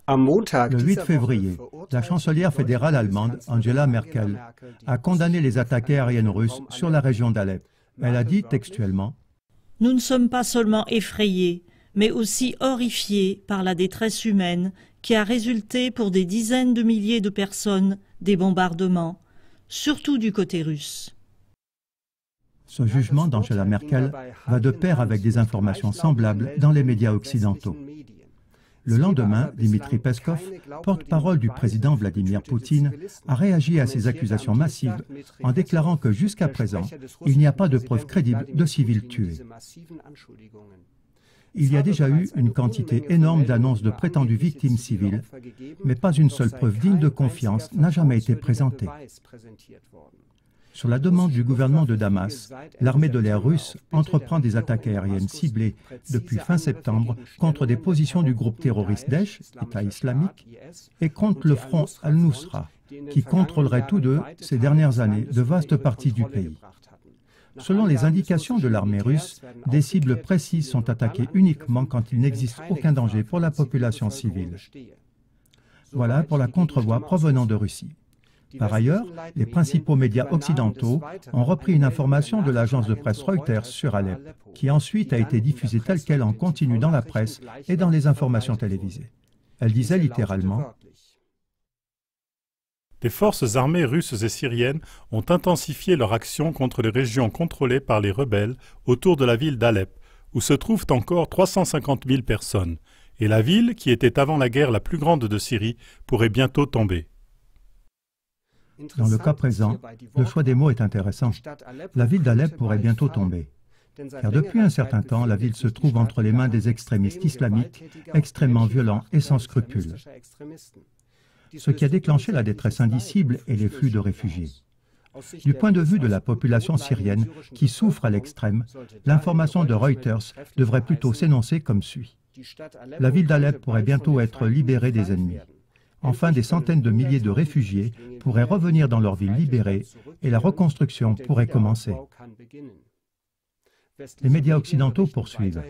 Le 8 février, la chancelière fédérale allemande, Angela Merkel, a condamné les attaques aériennes russes sur la région d'Alep. Elle a dit textuellement « Nous ne sommes pas seulement effrayés, mais aussi horrifiés par la détresse humaine qui a résulté pour des dizaines de milliers de personnes des bombardements, surtout du côté russe. » Ce jugement d'Angela Merkel va de pair avec des informations semblables dans les médias occidentaux. Le lendemain, Dmitri Peskov, porte-parole du président Vladimir Poutine, a réagi à ces accusations massives en déclarant que jusqu'à présent, il n'y a pas de preuves crédibles de civils tués. Il y a déjà eu une quantité énorme d'annonces de prétendues victimes civiles, mais pas une seule preuve digne de confiance n'a jamais été présentée. Sur la demande du gouvernement de Damas, l'armée de l'air russe entreprend des attaques aériennes ciblées depuis fin septembre contre des positions du groupe terroriste Daesh, État islamique, et contre le front Al-Nusra, qui contrôlerait tous deux, ces dernières années, de vastes parties du pays. Selon les indications de l'armée russe, des cibles précises sont attaquées uniquement quand il n'existe aucun danger pour la population civile. Voilà pour la contrevoix provenant de Russie. Par ailleurs, les principaux médias occidentaux ont repris une information de l'agence de presse Reuters sur Alep, qui ensuite a été diffusée telle qu'elle en continu dans la presse et dans les informations télévisées. Elle disait littéralement « Des forces armées russes et syriennes ont intensifié leur action contre les régions contrôlées par les rebelles autour de la ville d'Alep, où se trouvent encore 350 000 personnes, et la ville, qui était avant la guerre la plus grande de Syrie, pourrait bientôt tomber. » Dans le cas présent, le choix des mots est intéressant. La ville d'Alep pourrait bientôt tomber. Car depuis un certain temps, la ville se trouve entre les mains des extrémistes islamiques, extrêmement violents et sans scrupules. Ce qui a déclenché la détresse indicible et les flux de réfugiés. Du point de vue de la population syrienne, qui souffre à l'extrême, l'information de Reuters devrait plutôt s'énoncer comme suit. La ville d'Alep pourrait bientôt être libérée des ennemis. Enfin, des centaines de milliers de réfugiés pourraient revenir dans leur ville libérée et la reconstruction pourrait commencer. Les médias occidentaux poursuivent.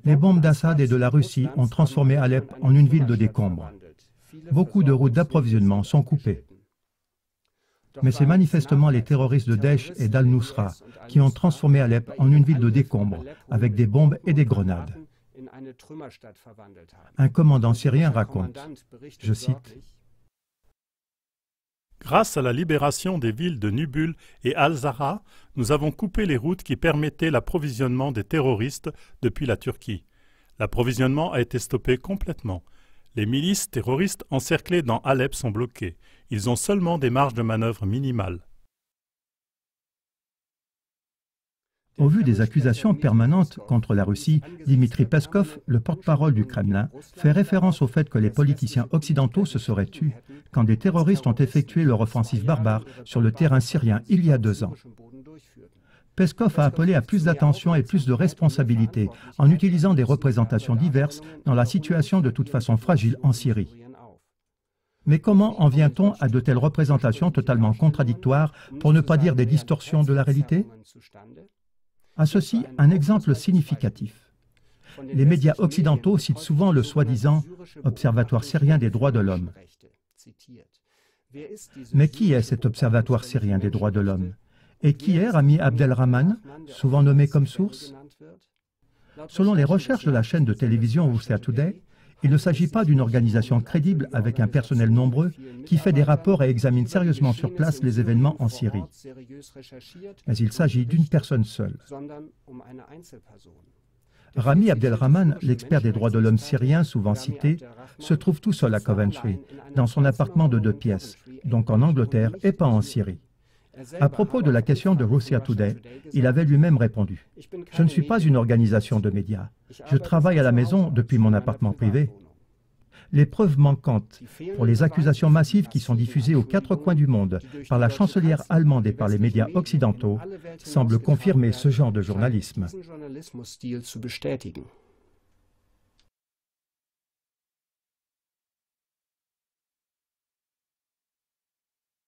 Les bombes d'Assad et de la Russie ont transformé Alep en une ville de décombres. Beaucoup de routes d'approvisionnement sont coupées. Mais c'est manifestement les terroristes de Daesh et d'Al-Nusra qui ont transformé Alep en une ville de décombres avec des bombes et des grenades. Un commandant syrien raconte, je cite, « Grâce à la libération des villes de Nubul et Al-Zahra, nous avons coupé les routes qui permettaient l'approvisionnement des terroristes depuis la Turquie. L'approvisionnement a été stoppé complètement. Les milices terroristes encerclées dans Alep sont bloquées. Ils ont seulement des marges de manœuvre minimales. » Au vu des accusations permanentes contre la Russie, Dmitri Peskov, le porte-parole du Kremlin, fait référence au fait que les politiciens occidentaux se seraient tus quand des terroristes ont effectué leur offensive barbare sur le terrain syrien il y a 2 ans. Peskov a appelé à plus d'attention et plus de responsabilité en utilisant des représentations diverses dans la situation de toute façon fragile en Syrie. Mais comment en vient-on à de telles représentations totalement contradictoires, pour ne pas dire des distorsions de la réalité ? À ceci, un exemple significatif. Les médias occidentaux citent souvent le soi-disant « Observatoire syrien des droits de l'homme ». Mais qui est cet Observatoire syrien des droits de l'homme? Et qui est Rami Abdelrahman, souvent nommé comme source? Selon les recherches de la chaîne de télévision Russia Today, il ne s'agit pas d'une organisation crédible avec un personnel nombreux qui fait des rapports et examine sérieusement sur place les événements en Syrie. Mais il s'agit d'une personne seule. Rami Abdelrahman, l'expert des droits de l'homme syrien souvent cité, se trouve tout seul à Coventry, dans son appartement de 2 pièces, donc en Angleterre et pas en Syrie. À propos de la question de Russia Today, il avait lui-même répondu « Je ne suis pas une organisation de médias. Je travaille à la maison depuis mon appartement privé. » Les preuves manquantes pour les accusations massives qui sont diffusées aux 4 coins du monde par la chancelière allemande et par les médias occidentaux semblent confirmer ce genre de journalisme.